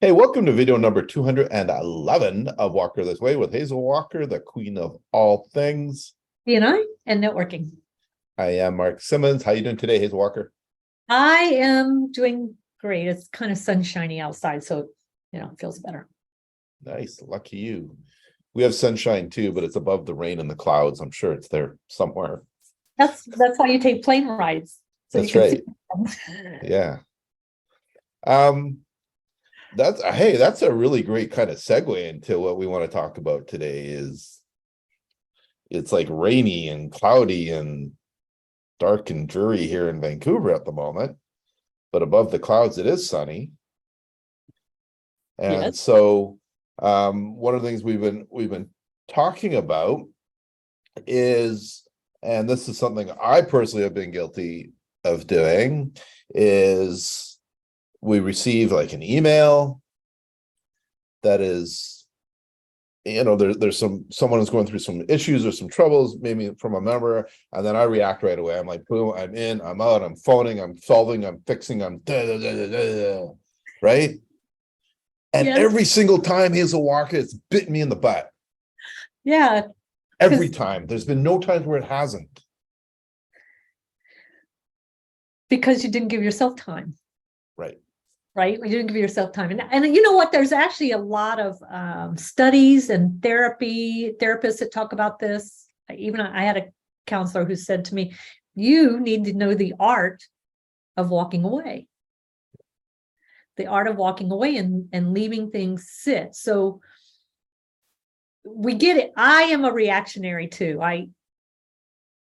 Hey, welcome to video number 211 of Walker This Way with Hazel Walker, the queen of all things. D&I and networking. I am Mark Simmons. How you doing today, Hazel Walker? I am doing great. It's kind of sunshiny outside, so it feels better. Nice, lucky you. We have sunshine too, but it's above the rain and the clouds. I'm sure it's there somewhere. That's how you take plane rides. So That's you can right. see. Yeah. That's a really great kind of segue into what we want to talk about today. It's like rainy and cloudy and dark and dreary here in Vancouver at the moment, but above the clouds it is sunny. And Yes. so one of the things we've been talking about is, and this is something I personally have been guilty of doing, is we receive like an email that is, there's someone is going through some issues or some troubles, maybe from a member, and then I react right away. I'm like, boom, I'm in, I'm out, I'm phoning, I'm solving, I'm fixing, I'm right? And Yes. every single time Hazel Walker, it's bit me in the butt. Yeah. Every time. There's been no times where it hasn't. Because you didn't give yourself time. Right. Right? You didn't give yourself time. And you know what? There's actually a lot of studies and therapists that talk about this. Even I had a counselor who said to me, you need to know the art of walking away. The art of walking away and leaving things sit. So we get it. I am a reactionary too. I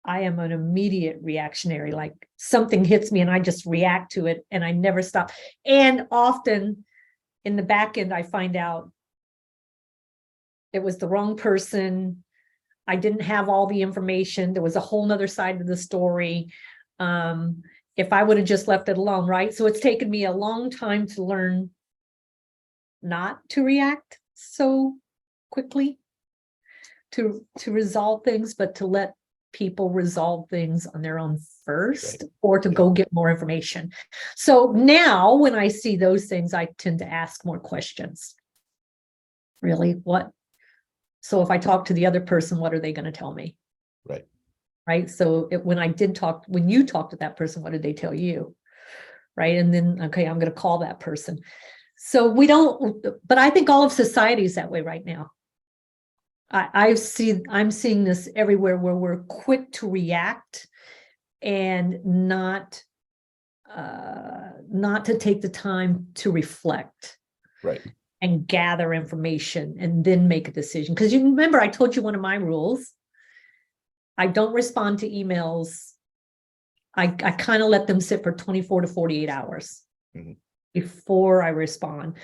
am an immediate reactionary, like something hits me and I just react to it and I never stop. And often in the back end, I find out it was the wrong person. I didn't have all the information. There was a whole nother side of the story. If I would have just left it alone, right? So it's taken me a long time to learn not to react so quickly to resolve things, but to let people resolve things on their own first, right, or to go get more information. So now when I see those things, I tend to ask more questions. Really, what? So if I talk to the other person, what are they going to tell me? Right. Right. So when you talk to that person, what did they tell you? Right. And then, okay, I'm going to call that person. So but I think all of society is that way right now. I'm seeing this everywhere where we're quick to react and not to take the time to reflect. Right. And gather information and then make a decision. Because you remember, I told you one of my rules. I don't respond to emails. I kind of let them sit for 24 to 48 hours before I respond.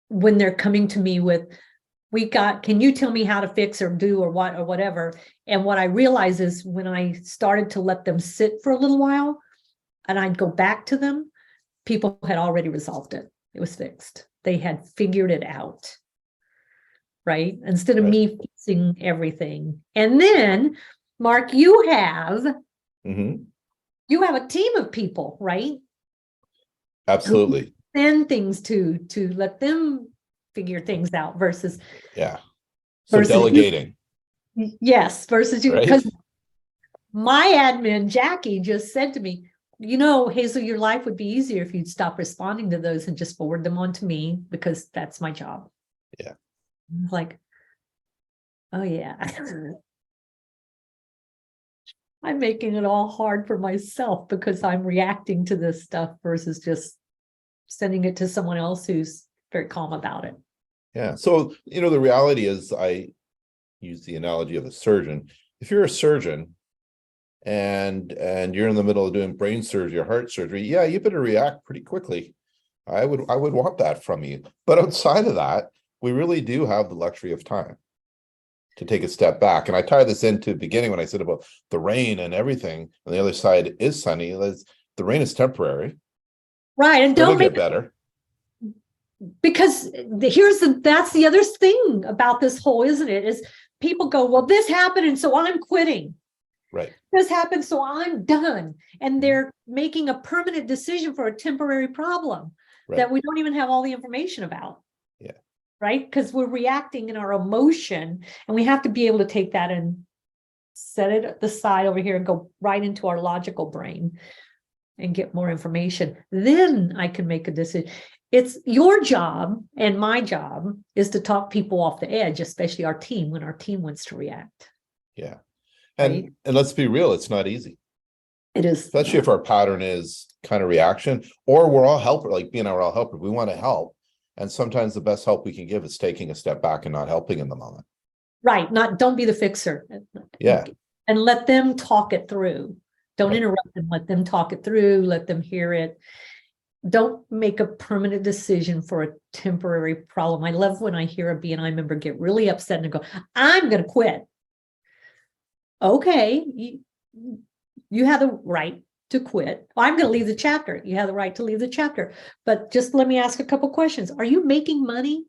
When they're coming to me with, can you tell me how to fix or do or what or whatever? And what I realize is when I started to let them sit for a little while and I'd go back to them, people had already resolved it. It was fixed. They had figured it out, right? Instead of me fixing everything. And then, Mark, you have a team of people, right? Absolutely. Who send things to let them figure things out versus delegating. Yes, versus you. Right? Because my admin, Jackie, just said to me, Hazel, your life would be easier if you'd stop responding to those and just forward them on to me because that's my job. Yeah. Like, oh yeah. I'm making it all hard for myself because I'm reacting to this stuff versus just sending it to someone else who's very calm about it. Yeah. So, the reality is, I use the analogy of a surgeon. If you're a surgeon and you're in the middle of doing brain surgery or heart surgery, yeah, you better react pretty quickly. I would want that from you. But outside of that, we really do have the luxury of time to take a step back. And I tie this into the beginning when I said about the rain and everything, and the other side is sunny. The rain is temporary. Right. And it'll get better. Because that's the other thing about this whole, isn't it? Is people go, well, this happened, and so I'm quitting. Right. This happened, so I'm done. And they're making a permanent decision for a temporary problem. Right. that we don't even have all the information about. Yeah. Right? Because we're reacting in our emotion, and we have to be able to take that and set it at the side over here and go right into our logical brain and get more information. Then I can make a decision. It's your job and my job is to talk people off the edge, especially our team, when our team wants to react. Yeah. Right. And let's be real, it's not easy, It is. especially if our pattern is kind of reaction, or we're all helper, like being our all helper. We want to help. And sometimes the best help we can give is taking a step back and not helping in the moment. Right. Don't be the fixer. Yeah. And let them talk it through. Don't Right. interrupt them. Let them talk it through. Let them hear it. Don't make a permanent decision for a temporary problem. I love when I hear a BNI member get really upset and go, I'm going to quit. Okay, you have the right to quit. I'm going to leave the chapter. You have the right to leave the chapter. But just let me ask a couple questions. Are you making money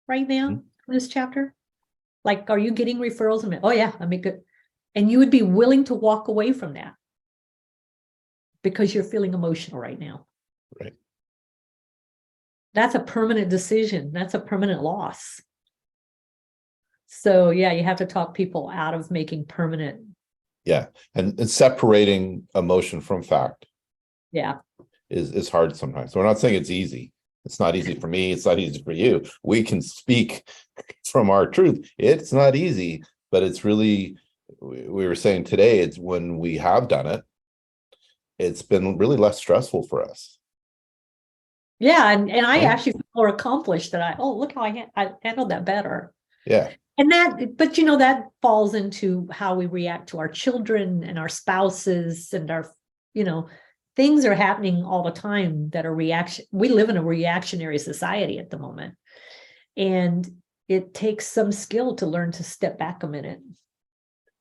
right now in this chapter? Like, are you getting referrals? And oh yeah, I make it. And you would be willing to walk away from that because you're feeling emotional right now. Right. That's a permanent decision. That's a permanent loss. So yeah, you have to talk people out of making permanent. Yeah. And separating emotion from fact Yeah. is hard sometimes. So we're not saying it's easy. It's not easy for me. It's not easy for you. We can speak from our truth. It's not easy, but it's really, we were saying today, it's when we have done it, it's been really less stressful for us. Yeah. And I Yeah. actually feel more accomplished that look how I handled that better. Yeah. And but that falls into how we react to our children and our spouses and our, things are happening all the time that are reaction. We live in a reactionary society at the moment. And it takes some skill to learn to step back a minute.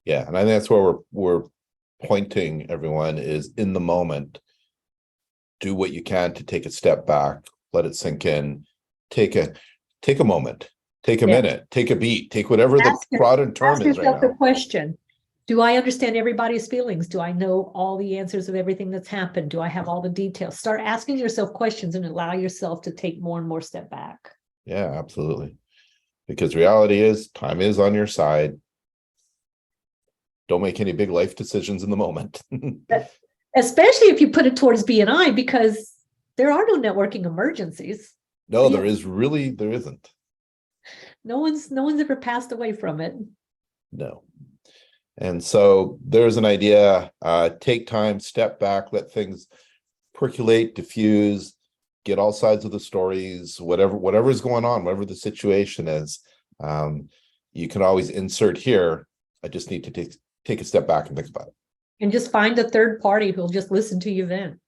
Yeah. And I think that's where we're pointing everyone is in the moment. Do what you can to take a step back, let it sink in, take a moment. Take a minute, take a beat, take whatever the product term is right now. The question, do I understand everybody's feelings? Do I know all the answers of everything that's happened? Do I have all the details? Start asking yourself questions and allow yourself to take more and more step back. Yeah, absolutely. Because reality is time is on your side. Don't make any big life decisions in the moment. Especially if you put it towards BNI, because there are no networking emergencies. No, there isn't. No one's ever passed away from it. No. And so there's an idea, take time, step back, let things percolate, diffuse, get all sides of the stories, whatever is going on, whatever the situation is. You can always insert here. I just need to take a step back and think about it. And just find a third party who'll just listen to you then.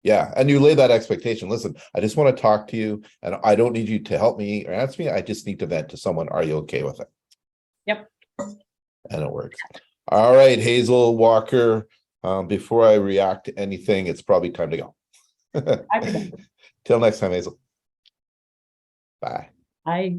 Yeah. And you lay that expectation. Listen, I just want to talk to you and I don't need you to help me or answer me. I just need to vent to someone. Are you okay with it? Yep. And it works. All right, Hazel Walker. Before I react to anything, it's probably time to go. Till next time, Hazel. Bye. Bye.